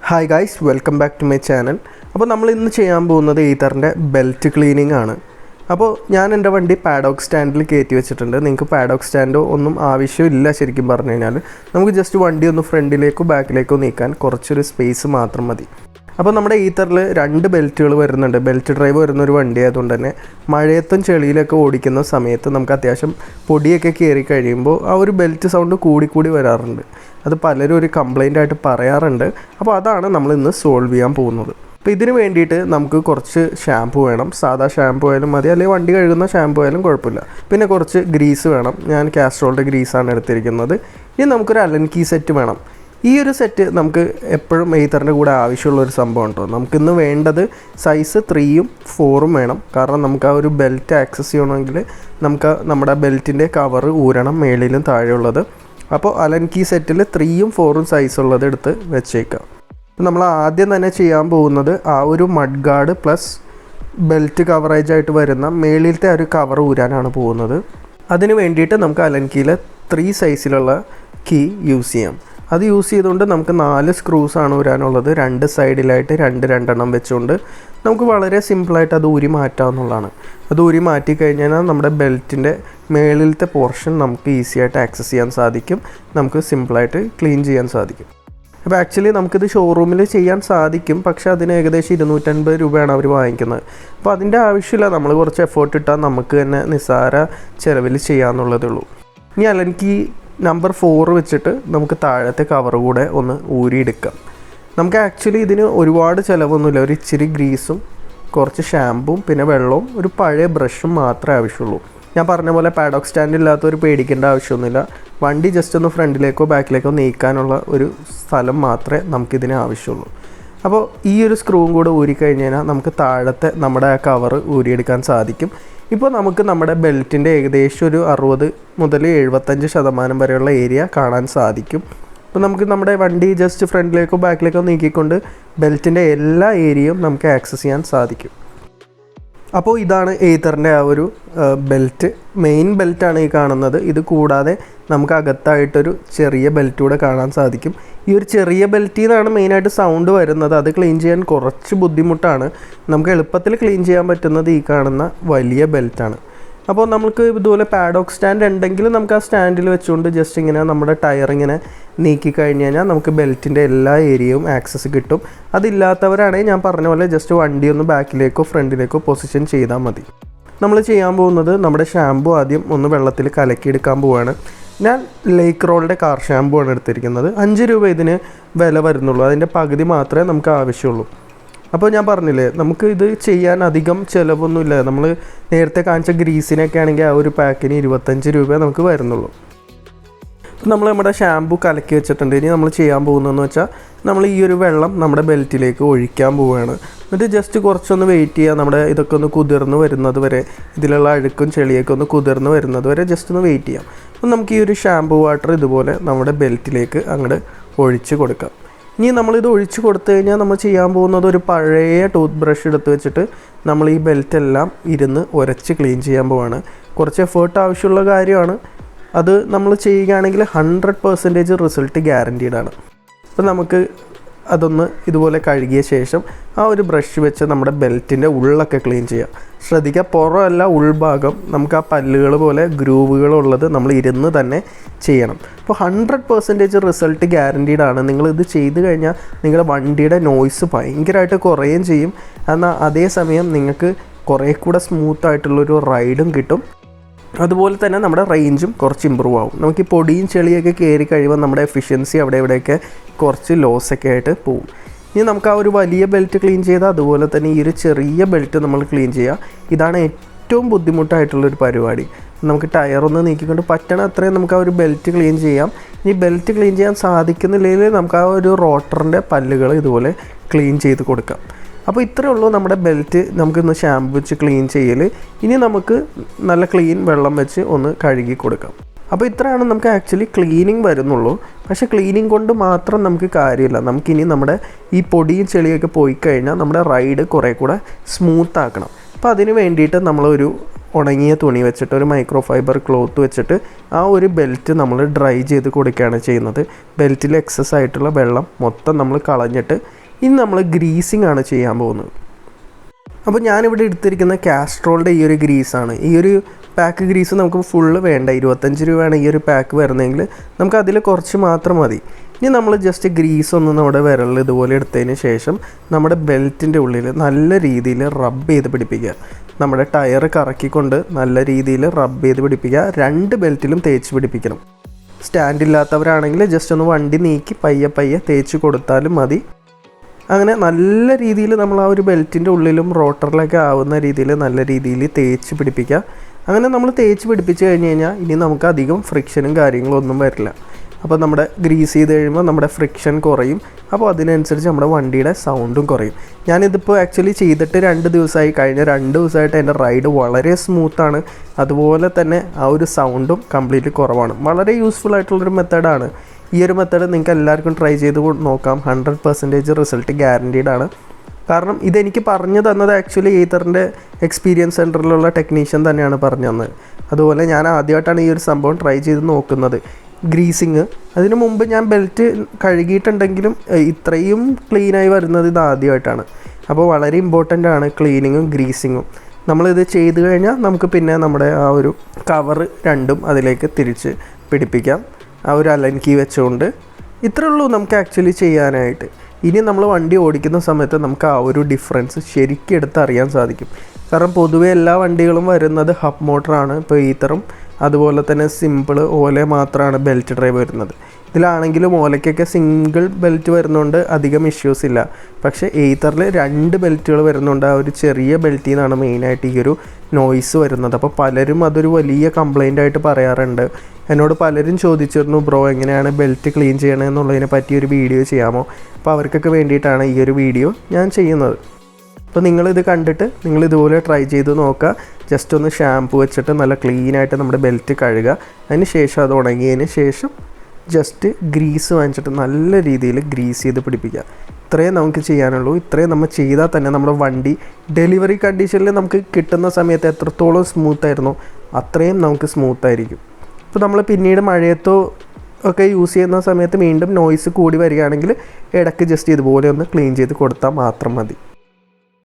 Hi guys, welcome back to my channel. അപ്പോൾ നമ്മൾ ഇന്ന് ചെയ്യാൻ പോകുന്നത് ഈതറിൻ്റെ ബെൽറ്റ് ക്ലീനിങ് ആണ്. അപ്പോൾ ഞാൻ എൻ്റെ വണ്ടി പാഡോക്ക് സ്റ്റാൻഡിൽ കയറ്റി വെച്ചിട്ടുണ്ട്. നിങ്ങൾക്ക് പാഡോക്ക് സ്റ്റാൻഡോ ഒന്നും ആവശ്യമില്ല. ശരിക്കും പറഞ്ഞു കഴിഞ്ഞാൽ നമുക്ക് ജസ്റ്റ് വണ്ടി ഒന്ന് ഫ്രണ്ടിലേക്കോ ബാക്കിലേക്കോ നീക്കാൻ കുറച്ചൊരു സ്പേസ് മാത്രം മതി. അപ്പോൾ നമ്മുടെ ഈതറിൽ 2 ബെൽറ്റുകൾ വരുന്നുണ്ട്. ബെൽറ്റ് ഡ്രൈവ് വരുന്നൊരു വണ്ടി ആയതുകൊണ്ട് തന്നെ മഴയത്തും ചെളിയിലൊക്കെ ഓടിക്കുന്ന സമയത്ത് നമുക്ക് അത്യാവശ്യം പൊടിയൊക്കെ കയറി കഴിയുമ്പോൾ ആ ഒരു ബെൽറ്റ് സൗണ്ട് കൂടി വരാറുണ്ട്. അത് പലരും ഒരു കംപ്ലൈൻ്റ് ആയിട്ട് പറയാറുണ്ട്. അപ്പോൾ അതാണ് നമ്മൾ ഇന്ന് സോൾവ് ചെയ്യാൻ പോകുന്നത്. അപ്പോൾ ഇതിന് വേണ്ടിയിട്ട് നമുക്ക് കുറച്ച് ഷാംപൂ വേണം. സാധാ ഷാംപൂ ആയാലും മതി, അല്ലെങ്കിൽ വണ്ടി കഴുകുന്ന ഷാംപൂ ആയാലും കുഴപ്പമില്ല. പിന്നെ കുറച്ച് ഗ്രീസ് വേണം. ഞാൻ കാസ്ട്രോളിൻ്റെ ഗ്രീസാണ് എടുത്തിരിക്കുന്നത്. ഇനി നമുക്കൊരു അലൻ കീ സെറ്റ് വേണം. ഈ ഒരു സെറ്റ് നമുക്ക് എപ്പോഴും ഈതറിൻ്റെ കൂടെ ആവശ്യമുള്ളൊരു സംഭവം കേട്ടോ. നമുക്കിന്ന് വേണ്ടത് സൈസ് 3ഉം 4ഉം വേണം. കാരണം നമുക്ക് ആ ഒരു ബെൽറ്റ് ആക്സസ് ചെയ്യണമെങ്കിൽ നമുക്ക് നമ്മുടെ ബെൽറ്റിൻ്റെ കവറ് ഊരണം, മേളിലും താഴെയുള്ളത്. അപ്പോൾ അലൻ കീ സെറ്റിൽ 3ഉം 4ഉം സൈസുള്ളത് എടുത്ത് വെച്ചേക്കാം. നമ്മൾ ആദ്യം തന്നെ ചെയ്യാൻ പോകുന്നത് ആ ഒരു mud guard plus belt coverage ആയിട്ട് വരുന്ന മേളിലത്തെ ഒരു കവർ ഊരാനാണ് പോകുന്നത്. അതിന് വേണ്ടിയിട്ട് നമുക്ക് അലൻ കീയിലെ 3 സൈസിലുള്ള കീ യൂസ് ചെയ്യാം. അത് യൂസ് ചെയ്തുകൊണ്ട് നമുക്ക് 4 സ്ക്രൂസാണ് ഊരാനുള്ളത്. 2 സൈഡിലായിട്ട് 2 വെച്ചുകൊണ്ട് നമുക്ക് വളരെ സിമ്പിളായിട്ട് അത് ഊരി മാറ്റാവുന്നതാണ്. അത് ഊരി മാറ്റി കഴിഞ്ഞാൽ നമ്മുടെ ബെൽറ്റിൻ്റെ മേളിലത്തെ പോർഷൻ നമുക്ക് ഈസി ആയിട്ട് ആക്സസ് ചെയ്യാൻ സാധിക്കും. നമുക്ക് സിമ്പിളായിട്ട് ക്ലീൻ ചെയ്യാൻ സാധിക്കും. അപ്പോൾ ആക്ച്വലി നമുക്കിത് ഷോറൂമിൽ ചെയ്യാൻ സാധിക്കും, പക്ഷേ അതിന് ഏകദേശം 250 രൂപയാണ് അവർ വാങ്ങിക്കുന്നത്. അപ്പോൾ അതിൻ്റെ ആവശ്യമില്ല. നമ്മൾ കുറച്ച് എഫേർട്ട് ഇട്ടാൽ നമുക്ക് തന്നെ നിസ്സാര ചിലവിൽ ചെയ്യാമെന്നുള്ളതേ ഉള്ളൂ. ഇനി അലൻ കീ നമ്പർ 4 വെച്ചിട്ട് നമുക്ക് താഴത്തെ കവർ കൂടെ ഒന്ന് ഊരിയെടുക്കാം. നമുക്ക് ആക്ച്വലി ഇതിന് ഒരുപാട് ചിലവൊന്നുമില്ല. ഒരു ഇച്ചിരി ഗ്രീസും കുറച്ച് ഷാമ്പും പിന്നെ വെള്ളവും ഒരു പഴയ ബ്രഷും മാത്രമേ ആവശ്യമുള്ളൂ. ഞാൻ പറഞ്ഞ പോലെ പാഡോക്ക് സ്റ്റാൻഡ് ഇല്ലാത്തവർ പേടിക്കേണ്ട ആവശ്യമൊന്നുമില്ല. വണ്ടി ജസ്റ്റ് ഒന്ന് ഫ്രണ്ടിലേക്കോ ബാക്കിലേക്കോ നീക്കാനുള്ള ഒരു സ്ഥലം മാത്രമേ നമുക്കിതിന് ആവശ്യമുള്ളൂ. അപ്പോൾ ഈ ഒരു സ്ക്രൂവും കൂടെ ഊരിക്കഴിഞ്ഞാൽ നമുക്ക് താഴത്തെ നമ്മുടെ ആ കവർ ഊരിയെടുക്കാൻ സാധിക്കും. ഇപ്പോൾ നമുക്ക് നമ്മുടെ ബെൽറ്റിൻ്റെ ഏകദേശം ഒരു 60 മുതൽ 75% വരെയുള്ള ഏരിയ കാണാൻ സാധിക്കും. അപ്പോൾ നമുക്ക് നമ്മുടെ വണ്ടി ജസ്റ്റ് ഫ്രണ്ടിലേക്കോ ബാക്കിലേക്കോ നീക്കിക്കൊണ്ട് ബെൽറ്റിൻ്റെ എല്ലാ ഏരിയയും നമുക്ക് ആക്സസ് ചെയ്യാൻ സാധിക്കും. അപ്പോൾ ഇതാണ് ഈതറിൻ്റെ ആ ഒരു ബെൽറ്റ്. മെയിൻ ബെൽറ്റാണ് ഈ കാണുന്നത്. ഇത് കൂടാതെ നമുക്ക് അകത്തായിട്ടൊരു ചെറിയ ബെൽറ്റ് കൂടെ കാണാൻ സാധിക്കും. ഈ ഒരു ചെറിയ ബെൽറ്റിൽ നിന്നാണ് മെയിനായിട്ട് സൗണ്ട് വരുന്നത്. അത് ക്ലീൻ ചെയ്യാൻ കുറച്ച് ബുദ്ധിമുട്ടാണ്. നമുക്ക് എളുപ്പത്തിൽ ക്ലീൻ ചെയ്യാൻ പറ്റുന്നത് ഈ കാണുന്ന വലിയ ബെൽറ്റാണ്. അപ്പോൾ നമുക്ക് ഇതുപോലെ പാഡോക്ക് സ്റ്റാൻഡ് ഉണ്ടെങ്കിൽ നമുക്ക് ആ സ്റ്റാൻഡിൽ വെച്ചുകൊണ്ട് ജസ്റ്റ് ഇങ്ങനെ നമ്മുടെ ടയർ ഇങ്ങനെ നീക്കി കഴിഞ്ഞ് കഴിഞ്ഞാൽ നമുക്ക് ബെൽറ്റിൻ്റെ എല്ലാ ഏരിയയും ആക്സസ് കിട്ടും. അതില്ലാത്തവരാണെങ്കിൽ ഞാൻ പറഞ്ഞ പോലെ ജസ്റ്റ് വണ്ടി ഒന്ന് ബാക്കിലേക്കോ ഫ്രണ്ടിലേക്കോ പൊസിഷൻ ചെയ്താൽ മതി. നമ്മൾ ചെയ്യാൻ പോകുന്നത് നമ്മുടെ ഷാമ്പു ആദ്യം ഒന്ന് വെള്ളത്തിൽ കലക്കിയെടുക്കാൻ പോവുകയാണ്. ഞാൻ ലേക്ക് റോളിൻ്റെ കാർ ഷാമ്പു ആണ് എടുത്തിരിക്കുന്നത്. 5 രൂപ ഇതിന് വില വരുന്നുള്ളൂ. അതിൻ്റെ പകുതി മാത്രമേ നമുക്ക് ആവശ്യമുള്ളൂ. അപ്പോൾ ഞാൻ പറഞ്ഞില്ലേ, നമുക്ക് ഇത് ചെയ്യാൻ അധികം ചിലവൊന്നുമില്ല. നമ്മൾ നേരത്തെ കാണിച്ച ഗ്രീസിനൊക്കെ ആണെങ്കിൽ ആ ഒരു പാക്കിന് 25 രൂപ നമുക്ക് വരുന്നുള്ളൂ. അപ്പോൾ നമ്മൾ നമ്മുടെ ഷാമ്പു കലക്കി വെച്ചിട്ടുണ്ട്. ഇനി നമ്മൾ ചെയ്യാൻ പോകുന്നതെന്ന് വെച്ചാൽ നമ്മൾ ഈ ഒരു വെള്ളം നമ്മുടെ ബെൽറ്റിലേക്ക് ഒഴിക്കാൻ പോവുകയാണ്. എന്നിട്ട് ജസ്റ്റ് കുറച്ചൊന്ന് വെയിറ്റ് ചെയ്യുക. നമ്മുടെ ഇതൊക്കെ ഒന്ന് കുതിർന്ന് വരുന്നത് വരെ, ഇതിലുള്ള അഴുക്കും ചെളിയൊക്കെ ഒന്ന് കുതിർന്ന് വരുന്നത് വരെ ജസ്റ്റ് ഒന്ന് വെയിറ്റ് ചെയ്യാം. അപ്പം നമുക്ക് ഈ ഒരു ഷാമ്പു വാട്ടർ ഇതുപോലെ നമ്മുടെ ബെൽറ്റിലേക്ക് അങ്ങോട്ട് ഒഴിച്ച് കൊടുക്കാം. ഇനി നമ്മളിത് ഒഴിച്ച് കൊടുത്തു കഴിഞ്ഞാൽ നമ്മൾ ചെയ്യാൻ പോകുന്നത് ഒരു പഴയ ടൂത്ത് ബ്രഷ് എടുത്ത് വെച്ചിട്ട് നമ്മൾ ഈ ബെൽറ്റെല്ലാം ഇരുന്ന് ഉരച്ച് ക്ലീൻ ചെയ്യാൻ പോവാണ്. കുറച്ച് എഫേർട്ട് ആവശ്യമുള്ള കാര്യമാണ്. അത് നമ്മൾ ചെയ്യുകയാണെങ്കിൽ 100% റിസൾട്ട് ഗ്യാരൻറ്റീഡാണ്. അപ്പോൾ നമുക്ക് അതൊന്ന് ഇതുപോലെ കഴുകിയ ശേഷം ആ ഒരു ബ്രഷ് വെച്ച് നമ്മുടെ ബെൽറ്റിൻ്റെ ഉള്ളൊക്കെ ക്ലീൻ ചെയ്യാം. ശ്രദ്ധിക്കുക, പുറമല്ല ഉൾഭാഗം നമുക്ക് ആ പല്ലുകൾ പോലെ ഗ്രൂവുകളുള്ളത് നമ്മൾ ഇരുന്ന് തന്നെ ചെയ്യണം. അപ്പോൾ 100% റിസൾട്ട് ഗ്യാരൻറ്റീഡാണ്. നിങ്ങളിത് ചെയ്ത് കഴിഞ്ഞാൽ നിങ്ങളുടെ വണ്ടിയുടെ നോയ്സ് ഭയങ്കരമായിട്ട് കുറയുകയും ചെയ്യും. എന്നാൽ അതേസമയം നിങ്ങൾക്ക് കുറേ കൂടെ സ്മൂത്തായിട്ടുള്ളൊരു റൈഡും കിട്ടും. അതുപോലെ തന്നെ നമ്മുടെ റേഞ്ചും കുറച്ച് ഇമ്പ്രൂവ് ആവും. നമുക്ക് ഈ പൊടിയും ചെളിയൊക്കെ കയറി കഴിയുമ്പോൾ നമ്മുടെ എഫിഷ്യൻസി അവിടെ ഇവിടെയൊക്കെ കുറച്ച് ലോസൊക്കെ ആയിട്ട് പോവും. ഇനി നമുക്ക് ആ ഒരു വലിയ ബെൽറ്റ് ക്ലീൻ ചെയ്താൽ അതുപോലെ തന്നെ ഈ ഒരു ചെറിയ ബെൽറ്റ് നമ്മൾ ക്ലീൻ ചെയ്യുക. ഇതാണ് ഏറ്റവും ബുദ്ധിമുട്ടായിട്ടുള്ളൊരു പരിപാടി. നമുക്ക് ടയറൊന്ന് നീക്കിക്കൊണ്ട് പറ്റണ അത്രയും നമുക്ക് ആ ഒരു ബെൽറ്റ് ക്ലീൻ ചെയ്യാം. ഈ ബെൽറ്റ് ക്ലീൻ ചെയ്യാൻ സാധിക്കുന്നില്ലെങ്കിൽ നമുക്ക് ആ ഒരു റോട്ടറിൻ്റെ പല്ലുകൾ ഇതുപോലെ ക്ലീൻ ചെയ്ത് കൊടുക്കാം. അപ്പോൾ ഇത്രയേ ഉള്ളൂ നമ്മുടെ ബെൽറ്റ് നമുക്കിന്ന് ഷാമ്പു വെച്ച് ക്ലീൻ ചെയ്യൽ. ഇനി നമുക്ക് നല്ല ക്ലീൻ വെള്ളം വെച്ച് ഒന്ന് കഴുകി കൊടുക്കാം. അപ്പോൾ ഇത്രയാണ് നമുക്ക് ആക്ച്വലി ക്ലീനിങ് വരുന്നുള്ളൂ. പക്ഷേ ക്ലീനിങ് കൊണ്ട് മാത്രം നമുക്ക് കാര്യമില്ല. നമുക്കിനി നമ്മുടെ ഈ പൊടിയും ചെളിയൊക്കെ പോയി കഴിഞ്ഞാൽ നമ്മുടെ റൈഡ് കുറേ കൂടെ സ്മൂത്ത് ആക്കണം. അപ്പോൾ അതിന് വേണ്ടിയിട്ട് നമ്മളൊരു ഉണങ്ങിയ തുണി വെച്ചിട്ട് ഒരു മൈക്രോ ഫൈബർ ക്ലോത്ത് വെച്ചിട്ട് ആ ഒരു ബെൽറ്റ് നമ്മൾ ഡ്രൈ ചെയ്ത് കൊടുക്കുകയാണ് ചെയ്യുന്നത്. ബെൽറ്റിൽ എക്സസ് ആയിട്ടുള്ള വെള്ളം മൊത്തം നമ്മൾ കളഞ്ഞിട്ട് ഇനി നമ്മൾ ഗ്രീസിങ് ആണ് ചെയ്യാൻ പോകുന്നത്. അപ്പോൾ ഞാനിവിടെ എടുത്തിരിക്കുന്ന കാസ്ട്രോളിൻ്റെ ഈ ഒരു ഗ്രീസാണ്. ഈ ഒരു പാക്ക് ഗ്രീസ് നമുക്ക് ഫുള്ള് വേണ്ട, 25 രൂപയാണ് ഈ ഒരു പാക്ക് വരുന്നതെങ്കിൽ നമുക്ക് അതിൽ കുറച്ച് മാത്രം മതി. ഇനി നമ്മൾ ജസ്റ്റ് ഗ്രീസ് ഒന്ന് നമ്മുടെ വിരലിൽ ഇതുപോലെ എടുത്തതിന് ശേഷം നമ്മുടെ ബെൽറ്റിൻ്റെ ഉള്ളിൽ നല്ല രീതിയിൽ റബ്ബ് ചെയ്ത് പിടിപ്പിക്കുക. നമ്മുടെ ടയർ കറക്കിക്കൊണ്ട് നല്ല രീതിയിൽ റബ്ബ് ചെയ്ത് പിടിപ്പിക്കുക. 2 ബെൽറ്റിലും തേച്ച് പിടിപ്പിക്കണം. സ്റ്റാൻഡില്ലാത്തവരാണെങ്കിൽ ജസ്റ്റ് ഒന്ന് വണ്ടി നീക്കി പയ്യെ പയ്യെ തേച്ച് കൊടുത്താലും മതി. അങ്ങനെ നല്ല രീതിയിൽ നമ്മൾ ആ ഒരു ബെൽറ്റിൻ്റെ ഉള്ളിലും റോട്ടറിലൊക്കെ ആവുന്ന രീതിയിൽ നല്ല രീതിയിൽ തേച്ച് പിടിപ്പിക്കുക. അങ്ങനെ നമ്മൾ തേച്ച് പിടിപ്പിച്ച് കഴിഞ്ഞ് കഴിഞ്ഞാൽ ഇനി നമുക്ക് അധികം ഫ്രിക്ഷനും കാര്യങ്ങളും ഒന്നും വരില്ല. അപ്പോൾ നമ്മുടെ ഗ്രീസ് ചെയ്ത് കഴിയുമ്പോൾ നമ്മുടെ ഫ്രിക്ഷൻ കുറയും. അപ്പോൾ അതിനനുസരിച്ച് നമ്മുടെ വണ്ടിയുടെ സൗണ്ടും കുറയും. ഞാനിതിപ്പോൾ ആക്ച്വലി ചെയ്തിട്ട് 2 ദിവസമായി. കഴിഞ്ഞ 2 ദിവസമായിട്ട് എൻ്റെ റൈഡ് വളരെ സ്മൂത്താണ്. അതുപോലെ തന്നെ ആ ഒരു സൗണ്ടും കംപ്ലീറ്റ്ലി കുറവാണ്. വളരെ യൂസ്ഫുൾ ആയിട്ടുള്ളൊരു മെത്തേഡാണ്. ഈ ഒരു മെത്തേഡ് നിങ്ങൾക്ക് എല്ലാവർക്കും ട്രൈ ചെയ്ത് നോക്കാം. 100% റിസൾട്ട് ഗ്യാരൻറ്റീഡ് ആണ്. കാരണം ഇതെനിക്ക് പറഞ്ഞു തന്നത് ആക്ച്വലി ഏതറിൻ്റെ എക്സ്പീരിയൻസ് സെൻറ്ററിലുള്ള ടെക്നീഷ്യൻ തന്നെയാണ് പറഞ്ഞു തന്നത്. അതുപോലെ ഞാൻ ആദ്യമായിട്ടാണ് ഈ ഒരു സംഭവം ട്രൈ ചെയ്ത് നോക്കുന്നത്, ഗ്രീസിങ്. അതിന് മുമ്പ് ഞാൻ ബെൽറ്റ് കഴുകിയിട്ടുണ്ടെങ്കിലും ഇത്രയും ക്ലീനായി വരുന്നത് ഇത് ആദ്യമായിട്ടാണ്. അപ്പോൾ വളരെ ഇമ്പോർട്ടൻ്റ് ആണ് ക്ലീനിങ്ങും ഗ്രീസിങ്ങും. നമ്മളിത് ചെയ്ത് കഴിഞ്ഞാൽ നമുക്ക് പിന്നെ നമ്മുടെ ആ ഒരു കവറ് രണ്ടും അതിലേക്ക് തിരിച്ച് പിടിപ്പിക്കാം. ആ ഒരു അലൻ കീ വെച്ചുകൊണ്ട് ഇത്രേ ഉള്ളൂ നമുക്ക് ആക്ച്വലി ചെയ്യാനായിട്ട്. ഇനി നമ്മൾ വണ്ടി ഓടിക്കുന്ന സമയത്ത് നമുക്ക് ആ ഒരു ഡിഫറൻസ് ശരിക്കും എടുത്തറിയാൻ സാധിക്കും. കാരണം പൊതുവേ എല്ലാ വണ്ടികളും വരുന്നത് ഹബ് മോട്ടറാണ്. ഇപ്പോൾ ഈത്തറും അതുപോലെ തന്നെ സിമ്പിൾ ഓല മാത്രമാണ് ബെൽറ്റ് ഡ്രൈവ് വരുന്നത്. ഇതിലാണെങ്കിലും ഓലയ്ക്കൊക്കെ സിംഗിൾ ബെൽറ്റ് വരുന്നതുകൊണ്ട് അധികം ഇഷ്യൂസ് ഇല്ല. പക്ഷേ ഈത്തറിൽ 2 ബെൽറ്റുകൾ വരുന്നുണ്ട്. ആ ഒരു ചെറിയ ബെൽറ്റിൽ നിന്നാണ് മെയിനായിട്ട് ഈ ഒരു നോയ്സ് വരുന്നത്. അപ്പോൾ പലരും അതൊരു വലിയ കംപ്ലൈൻ്റ് ആയിട്ട് പറയാറുണ്ട്. എന്നോട് പലരും ചോദിച്ചിരുന്നു, ബ്രോ എങ്ങനെയാണ് ബെൽറ്റ് ക്ലീൻ ചെയ്യണമെന്നുള്ളതിനെ പറ്റി ഒരു വീഡിയോ ചെയ്യാമോ? അപ്പോൾ അവർക്കൊക്കെ വേണ്ടിയിട്ടാണ് ഈ ഒരു വീഡിയോ ഞാൻ ചെയ്യുന്നത്. അപ്പോൾ നിങ്ങളിത് കണ്ടിട്ട് നിങ്ങളിതുപോലെ ട്രൈ ചെയ്ത് നോക്കുക. ജസ്റ്റ് ഒന്ന് ഷാംപൂ വെച്ചിട്ട് നല്ല ക്ലീനായിട്ട് നമ്മുടെ ബെൽറ്റ് കഴുകുക. അതിന് ശേഷം അത് ഉണങ്ങിയതിന് ശേഷം ജസ്റ്റ് ഗ്രീസ് വാങ്ങിച്ചിട്ട് നല്ല രീതിയിൽ ഗ്രീസ് ചെയ്ത് പിടിപ്പിക്കുക. ഇത്രയും നമുക്ക് ചെയ്യാനുള്ളൂ. ഇത്രയും നമ്മൾ ചെയ്താൽ തന്നെ നമ്മുടെ വണ്ടി ഡെലിവറി കണ്ടീഷനിൽ നമുക്ക് കിട്ടുന്ന സമയത്ത് എത്രത്തോളം സ്മൂത്തായിരുന്നോ അത്രയും നമുക്ക് സ്മൂത്തായിരിക്കും. ഇപ്പോൾ നമ്മൾ പിന്നീട് മഴയത്തോ ഒക്കെ യൂസ് ചെയ്യുന്ന സമയത്ത് വീണ്ടും നോയ്സ് കൂടി വരികയാണെങ്കിൽ ഇടയ്ക്ക് ജസ്റ്റ് ഇതുപോലെ ഒന്ന് ക്ലീൻ ചെയ്ത് കൊടുത്താൽ മാത്രം മതി.